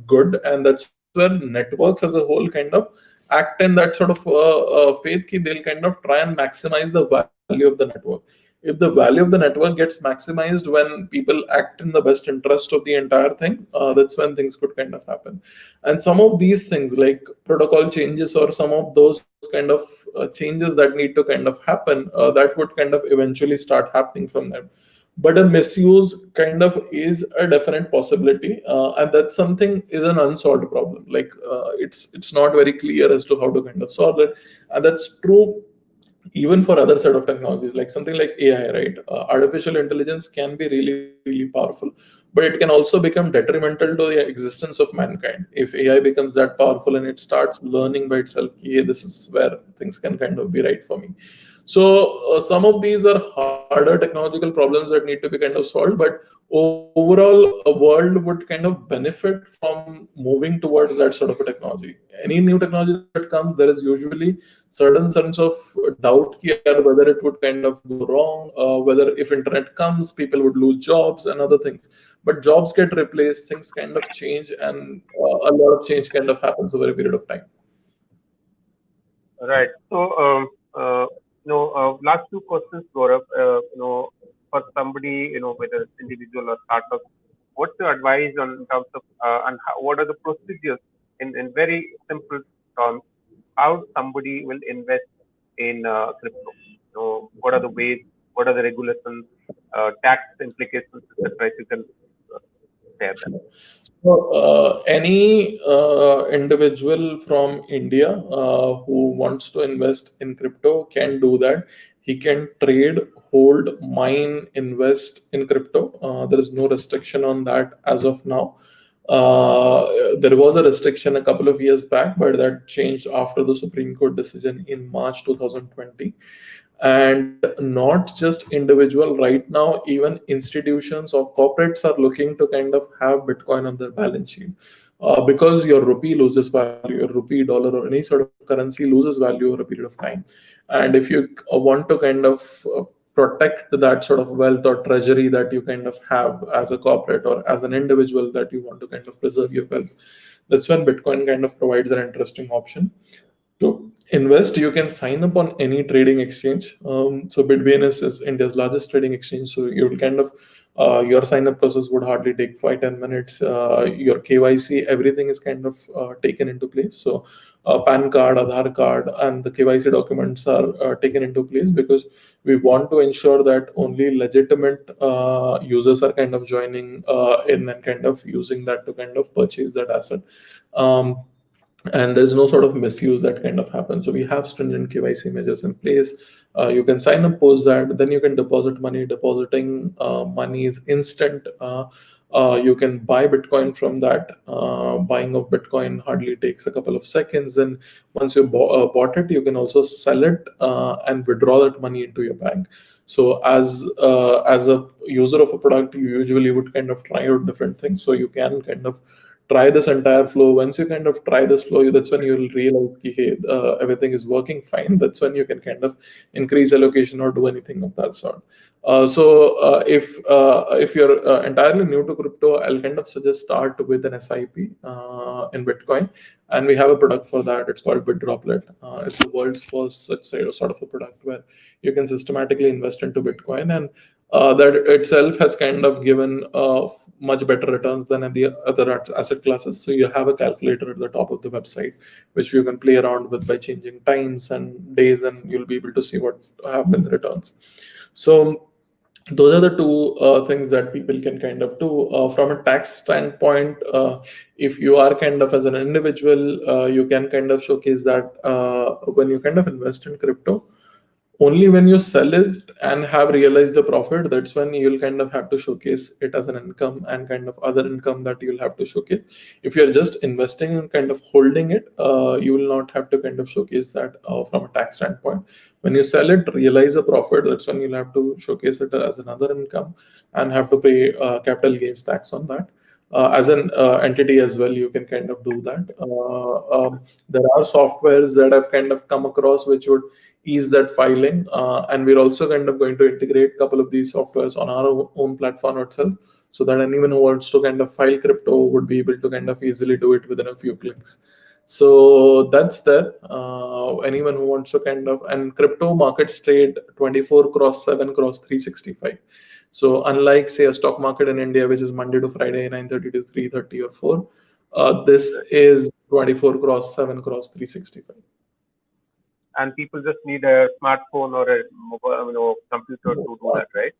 good, and that's where networks as a whole kind of act in that sort of faith ki they'll kind of try and maximize the value of the network. If the value of the network gets maximized when people act in the best interest of the entire thing, that's when things could kind of happen. And some of these things like protocol changes or some of those kind of changes that need to kind of happen, that would kind of eventually start happening from them. But a misuse kind of is a definite possibility, and that's something is an unsolved problem. Like it's not very clear as to how to kind of solve it. And that's true even for other set of technologies, like something like AI, right? Artificial intelligence can be really, really powerful, but it can also become detrimental to the existence of mankind if AI becomes that powerful and it starts learning by itself. Yeah, this is where things can kind of be right for me. So some of these are harder technological problems that need to be kind of solved, but overall, a world would kind of benefit from moving towards that sort of a technology. Any new technology that comes, there is usually certain sense of doubt here whether it would kind of go wrong, whether if internet comes, people would lose jobs and other things. But jobs get replaced, things kind of change, and a lot of change kind of happens over a period of time. Right. So, last two questions, Gaurav. For somebody, whether it's individual or startup, what's your advice on in terms of and what are the procedures in very simple terms? How somebody will invest in crypto? What are the ways? What are the regulations, tax implications, etc. If you can uh, share that. So, any individual from India who wants to invest in crypto can do that. He can trade, hold, mine, invest in crypto. There is no restriction on that as of now. There was a restriction a couple of years back, but that changed after the Supreme Court decision in March 2020. And not just individual, right now even institutions or corporates are looking to kind of have Bitcoin on their balance sheet, because your rupee loses value, your rupee, dollar, or any sort of currency loses value over a period of time. And if you want to kind of protect that sort of wealth or treasury that you kind of have as a corporate or as an individual, that you want to kind of preserve your wealth, that's when Bitcoin kind of provides an interesting option to invest. You can sign up on any trading exchange. So bitbns is India's largest trading exchange, so you will kind of your sign up process would hardly take 5-10 minutes. Your KYC, everything is kind of taken into place. So PAN card, Aadhaar card, and the KYC documents are taken into place, because we want to ensure that only legitimate users are kind of joining in and kind of using that to kind of purchase that asset. Um, and there's no sort of misuse that kind of happens. So we have stringent KYC measures in place. You can sign up post that, then you can deposit money. Depositing money is instant. You can buy Bitcoin from that. Buying of Bitcoin hardly takes a couple of seconds. And once you bought it, you can also sell it and withdraw that money into your bank. So as a user of a product, you usually would kind of try out different things. So you can kind of try this entire flow. Once you kind of try this flow, that's when you'll realize ki, hey, everything is working fine. That's when you can kind of increase allocation or do anything of that sort. If you're entirely new to crypto, I'll kind of suggest start with an SIP in Bitcoin, and we have a product for that. It's called BitDroplet. It's the world's first such sort of a product where you can systematically invest into Bitcoin, and that itself has kind of given much better returns than the other asset classes. So you have a calculator at the top of the website, which you can play around with by changing times and days, and you'll be able to see what have been the returns. So those are the two things that people can kind of do. From a tax standpoint, if you are kind of as an individual, you can kind of showcase that when you kind of invest in crypto, only when you sell it and have realized the profit, that's when you'll kind of have to showcase it as an income and kind of other income that you'll have to showcase. If you're just investing and kind of holding it, you will not have to kind of showcase that from a tax standpoint. When you sell it, realize a profit, that's when you'll have to showcase it as another income and have to pay capital gains tax on that. As an entity as well, you can kind of do that. There are softwares that I've kind of come across which would ease that filing, and we're also kind of going to integrate a couple of these softwares on our own platform itself, so that anyone who wants to kind of file crypto would be able to kind of easily do it within a few clicks. So that's there. Anyone who wants to kind of, and crypto markets trade 24/7 cross 365. So unlike say a stock market in India, which is Monday to Friday 9:30 to 3:30 or 4, this is 24/7 cross 365. And people just need a smartphone or a mobile, computer to do that, right?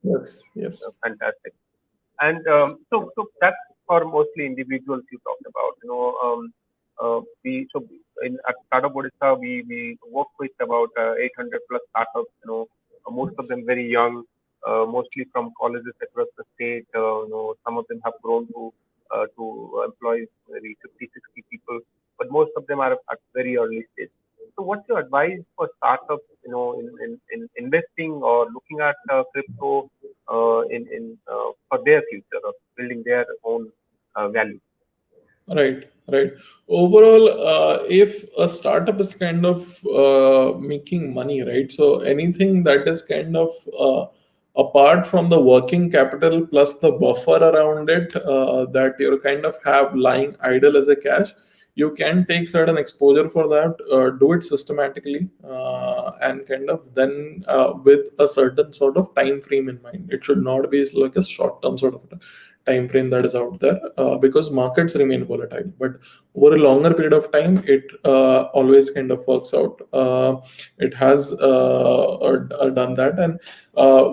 Yes, yes. Fantastic. And so that's for mostly individuals you talked about. We so in at Startup Odisha we work with about 800 plus startups. Most of them very young, mostly from colleges across the state. Some of them have grown to employ maybe 50, 60 people, but most of them are at very early stage. So, what's your advice for startups? In investing or looking at crypto in for their future of building their own value. Right, right. Overall, if a startup is kind of making money, right? So anything that is kind of apart from the working capital plus the buffer around it that you kind of have lying idle as a cash, you can take certain exposure for that, do it systematically, and kind of then with a certain sort of time frame in mind. It should not be like a short term sort of time frame that is out there, because markets remain volatile, but over a longer period of time it always kind of works out. It has done that, and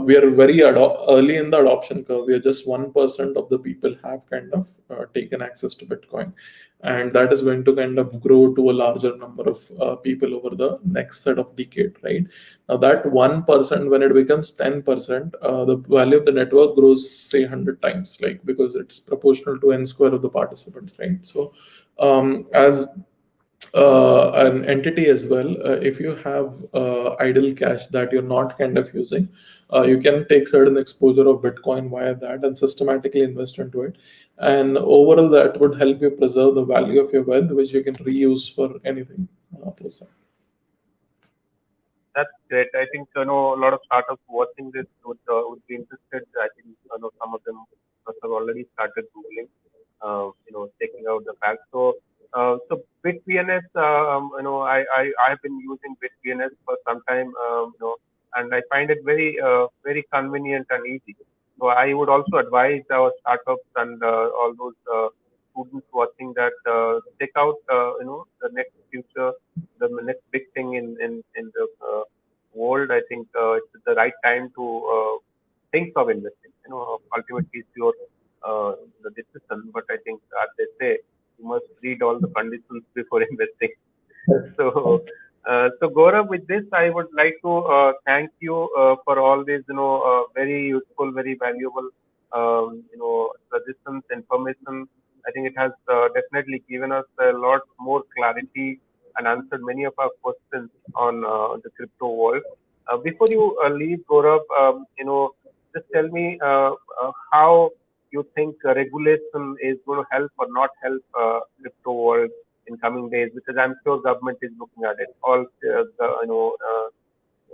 we are very early in the adoption curve. We are just 1% of the people have kind of taken access to Bitcoin, and that is going to kind of grow to a larger number of people over the next set of decade, right? Now that 1%, when it becomes 10%, the value of the network grows say 100 times, like, because it's proportional to n square of the participants, right? So as an entity as well, if you have idle cash that you're not kind of using, you can take certain exposure of Bitcoin via that and systematically invest into it. And overall, that would help you preserve the value of your wealth, which you can reuse for anything. That's great. I think a lot of startups watching this would be interested. I think some of them must have already started googling, checking out the facts. So bitbns, I have been using bitbns for some time, and I find it very convenient and easy. So I would also advise our startups and all those students watching that check out the next future, the next big thing in the world. I think it's the right time to think of investing. Ultimately it's your the decision, but I think as they say, you must read all the conditions before investing. So, so Gaurav, with this, I would like to thank you for all these, very useful, very valuable, suggestions, information. I think it has definitely given us a lot more clarity and answered many of our questions on the crypto world. Before you leave, Gaurav, just tell me how you think regulation is going to help or not help crypto world in coming days? Because I'm sure government is looking at it. All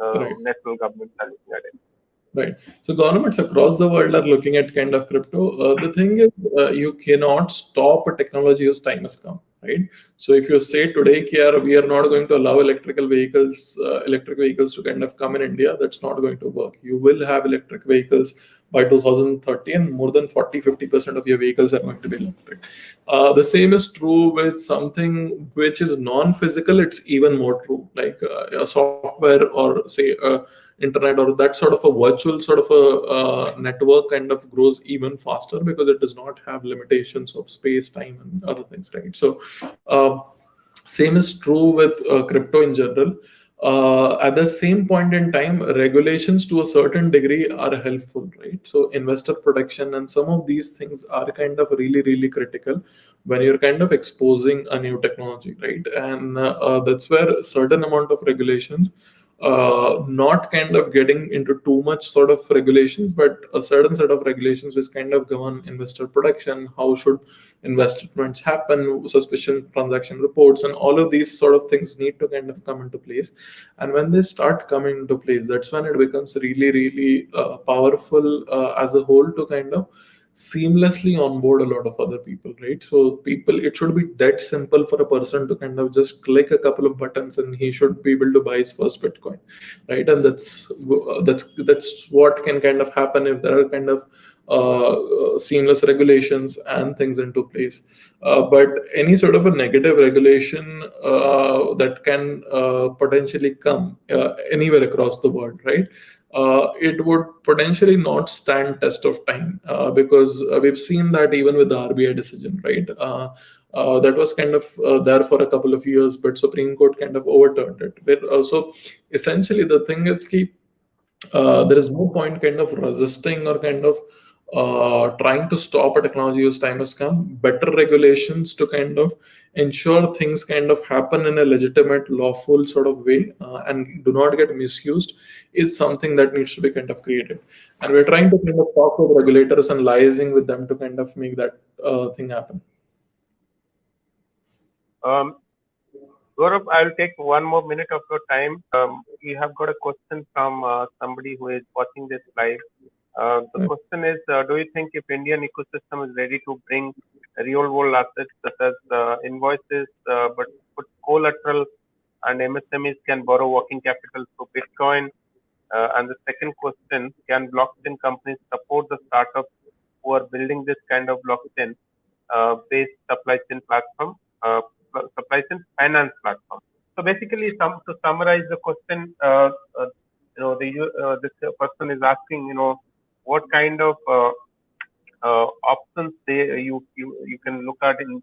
Right. national governments are looking at it. Right. So governments across the world are looking at kind of crypto. The thing is, you cannot stop a technology whose time has come, right? So if you say today, Kiara, we are not going to allow electric vehicles to kind of come in India, that's not going to work. You will have electric vehicles by 2030, and more than 40-50% of your vehicles are going to be electric. The same is true with something which is non-physical. It's even more true, like a software or say internet or that sort of a virtual sort of a network kind of grows even faster because it does not have limitations of space, time, and other things, right? So same is true with crypto in general. At the same point in time, regulations to a certain degree are helpful, right? So investor protection and some of these things are kind of really, really critical when you're kind of exposing a new technology, right? And that's where a certain amount of regulations, not kind of getting into too much sort of regulations, but a certain set of regulations which kind of govern investor protection, how should investments happen, suspicion transaction reports, and all of these sort of things need to kind of come into place. And when they start coming into place, that's when it becomes really, really powerful as a whole to kind of seamlessly onboard a lot of other people, right? So people, it should be that simple for a person to kind of just click a couple of buttons and he should be able to buy his first Bitcoin, right? And that's what can kind of happen if there are kind of seamless regulations and things into place. But any sort of a negative regulation that can potentially come anywhere across the world, right? It would potentially not stand test of time because we've seen that even with the RBI decision, right? That was kind of there for a couple of years, but Supreme Court kind of overturned it. So essentially, the thing is, there is no point kind of resisting or kind of trying to stop a technology whose time has come. Better regulations to kind of ensure things kind of happen in a legitimate, lawful sort of way and do not get misused is something that needs to be kind of created. And we're trying to kind of talk with regulators and liaising with them to kind of make that thing happen. Gaurav, I'll take one more minute of your time. We have got a question from somebody who is watching this live. The question is, do you think if Indian ecosystem is ready to bring real world assets such as invoices, but put collateral and MSMEs can borrow working capital through Bitcoin? And the second question, can blockchain companies support the startups who are building this kind of blockchain based supply chain platform, supply chain finance platform? So basically, to summarize the question, this person is asking, what kind of options you can look at in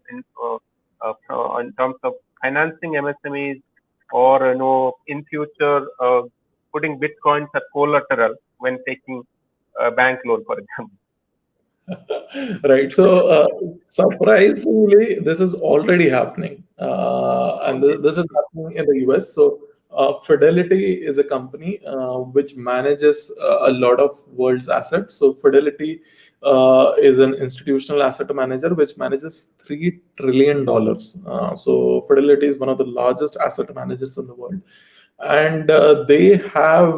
terms of financing MSMEs, or in future putting bitcoins as collateral when taking a bank loan, for example. Right. So, surprisingly, this is already happening, and Okay. this is happening in the US. So, Fidelity is a company which manages a lot of world's assets. So, Fidelity is an institutional asset manager which manages $3 trillion. So, Fidelity is one of the largest asset managers in the world, and they have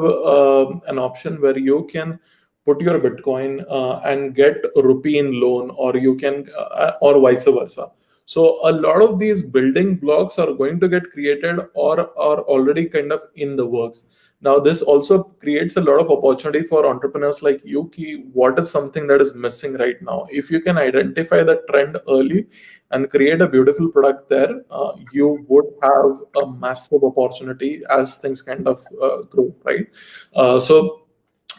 an option where you can put your Bitcoin and get a rupee in loan, or you can, or vice versa. So a lot of these building blocks are going to get created or are already kind of in the works. Now, this also creates a lot of opportunity for entrepreneurs like you. What is something that is missing right now? If you can identify the trend early and create a beautiful product there, you would have a massive opportunity as things kind of grow, right? So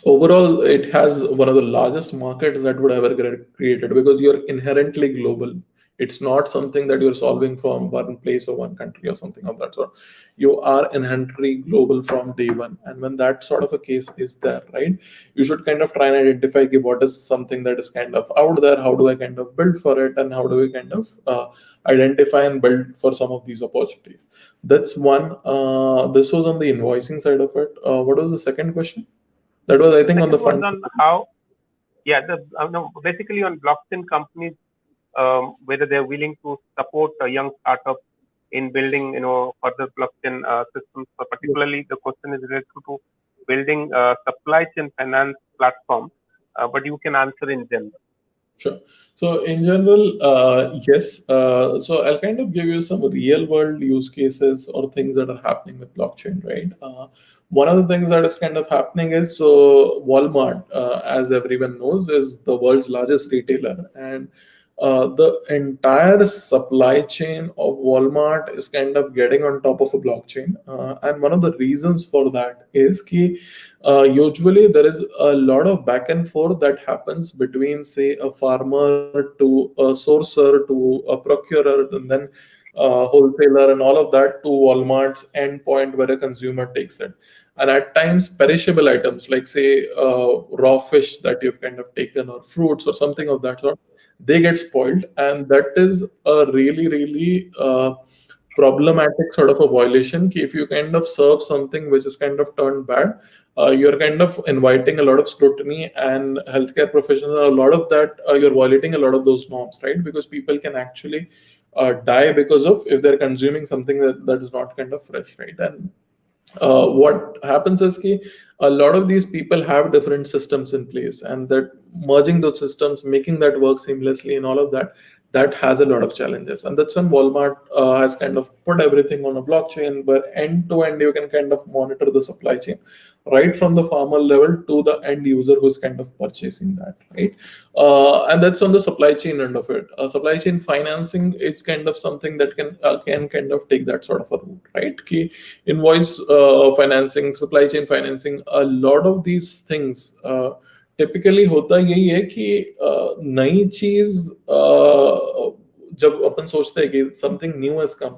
overall, it has one of the largest markets that would ever get created because you're inherently global. It's not something that you're solving from one place or one country or something of that sort. You are inherently global from day one, and when that sort of a case is there, right, you should kind of try and identify what is something that is kind of out there. How do I kind of build for it, and how do we kind of identify and build for some of these opportunities? That's one. This was on the invoicing side of it. What was the second question? That was, I think, on the Second was fund. on how. Yeah, no, basically on blockchain companies, whether they're willing to support a young startup in building, further blockchain systems. So particularly, the question is related to building a supply chain finance platform, but you can answer in general. Sure. So in general, yes. So I'll kind of give you some real world use cases or things that are happening with blockchain, right? One of the things that is kind of happening is, so Walmart, as everyone knows, is the world's largest retailer, and the entire supply chain of Walmart is kind of getting on top of a blockchain. And one of the reasons for that is ki, usually there is a lot of back and forth that happens between, say, a farmer to a sourcer to a procurer, and then wholesaler, and all of that to Walmart's endpoint where a consumer takes it. And at times, perishable items like, say, raw fish that you've kind of taken, or fruits, or something of that sort, they get spoiled, and that is a really, really problematic sort of a violation. Ki if you kind of serve something which is kind of turned bad, you're kind of inviting a lot of scrutiny, and healthcare professionals, a lot of that, you're violating a lot of those norms, right? Because people can actually die because of, if they're consuming something that is not kind of fresh, right? And what happens is ki, a lot of these people have different systems in place, and that merging those systems, making that work seamlessly, and all of that, that has a lot of challenges. And that's when Walmart has kind of put everything on a blockchain where end to end you can kind of monitor the supply chain, right from the farmer level to the end user who's kind of purchasing that, right? And that's on the supply chain end of it. Supply chain financing is kind of something that can kind of take that sort of a route, right? Ki invoice financing, supply chain financing, a lot of these things typically होता यही है कि नई चीज जब अपन सोचते हैं कि something new has come,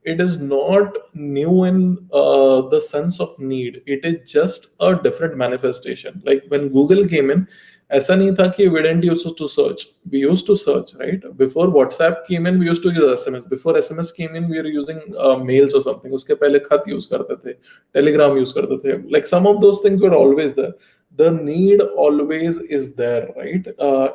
it is not new in the sense of need. It is just a different manifestation. Like when Google came in, ऐसा नहीं था कि we didn't used to search. We used to search, right? Before WhatsApp came in, we used to use SMS. Before SMS came in, we were using mails or something. उसके पहले खत use करते थे, Telegram use करते थे. Like some of those things were always there. The need always is there, right?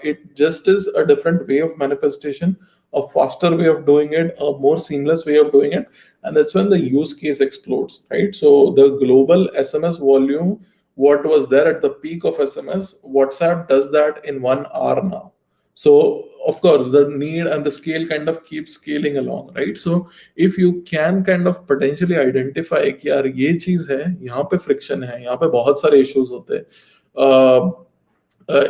It just is a different way of manifestation, a faster way of doing it, a more seamless way of doing it, and that's when the use case explodes, right? So the global SMS volume, what was there at the peak of SMS, WhatsApp does that in 1 hour now. So of course the need and the scale kind of keeps scaling along, right? So if you can kind of potentially identify कि यार ये चीज है, यहाँ पे friction है, यहाँ पे बहुत सारे इश्यूज होते हैं,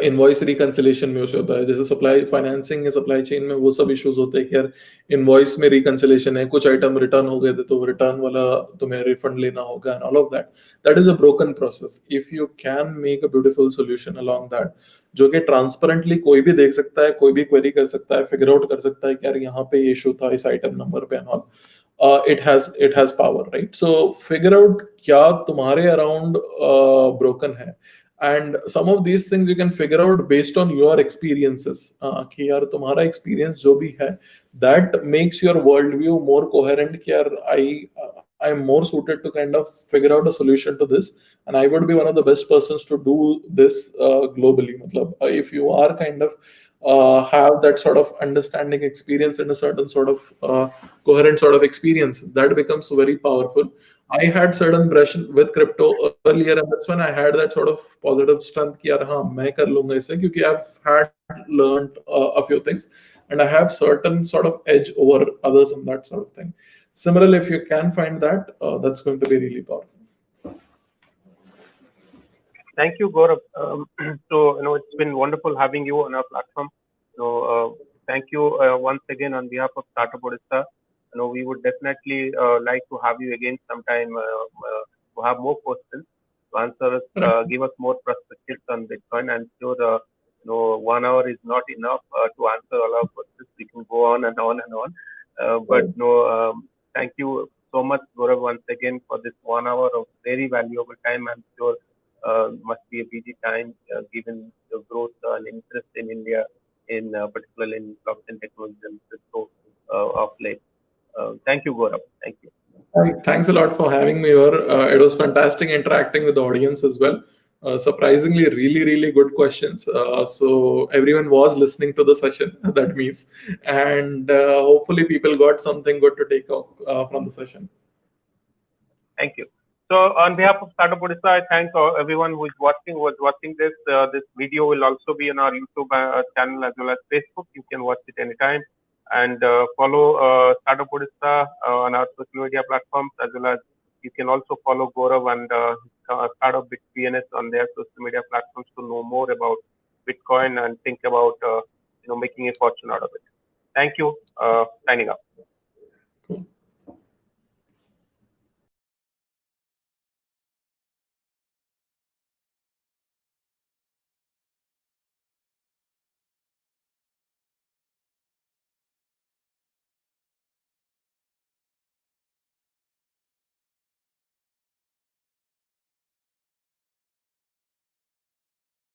इनवॉइस रिकंसिलेशन में इशू होता है, जैसे सप्लाई फाइनेंसिंग या सप्लाई चेन में वो सब इश्यूज होते हैं कि यार इनवॉइस में रिकंसिलेशन है, कुछ आइटम रिटर्न हो गए थे तो रिटर्न वाला तुम्हें रिफंड लेना होगा, and all of that is a broken process. If you can make a beautiful solution along that, जो कि ट्रांसपेरेंटली कोई भी देख सकता है, कोई भी क्वेरी कर सकता है, फिगर आउट कर सकता है कि यार यहाँ पे ये इशू था इस आइटम नंबर पे, and all, it has power, right? So figure out क्या तुम्हारे अराउंड broken है, and some of these things you can figure out based on your experiences, कि यार तुम्हारा experience जो भी है, that makes your worldview more coherent कि यार I am more suited to kind of figure out a solution to this, and I would be one of the best persons to do this globally. मतलब if you are kind of have that sort of understanding, experience, and a certain sort of coherent sort of experiences, that becomes very powerful. I had certain brush with crypto earlier, and that's when I had that sort of positive strength कि यार हाँ मैं कर लूंगा इसे, क्योंकि I've had learned a few things, and I have certain sort of edge over others and that sort of thing. Similarly, if you can find that, that's going to be really powerful. Thank you, Gaurav. So, it's been wonderful having you on our platform. So, thank you once again on behalf of Startup Odisha. We would definitely like to have you again sometime to have more questions to answer us, give us more perspectives on Bitcoin. I'm sure 1 hour is not enough to answer all our questions. We can go on and on and on. But thank you so much, Gaurav, once again for this 1 hour of very valuable time. I'm sure must be a busy time given the growth and interest in India, in particularly in blockchain technology and crypto of late. Thank you, Gaurav. Thank you. Thanks a lot for having me here. It was fantastic interacting with the audience as well. surprisingly really good questions. So everyone was listening to the session, that means, and hopefully people got something good to take out from the session. Thank you. So on behalf of Startup Odisha, I thank everyone who is watching this. This video will also be on our YouTube channel as well as Facebook. You can watch it anytime. And follow Startup Odisha on our social media platforms, as well as you can also follow Gaurav and Startup bitbns on their social media platforms to know more about Bitcoin and think about making a fortune out of it. Thank you. Signing up.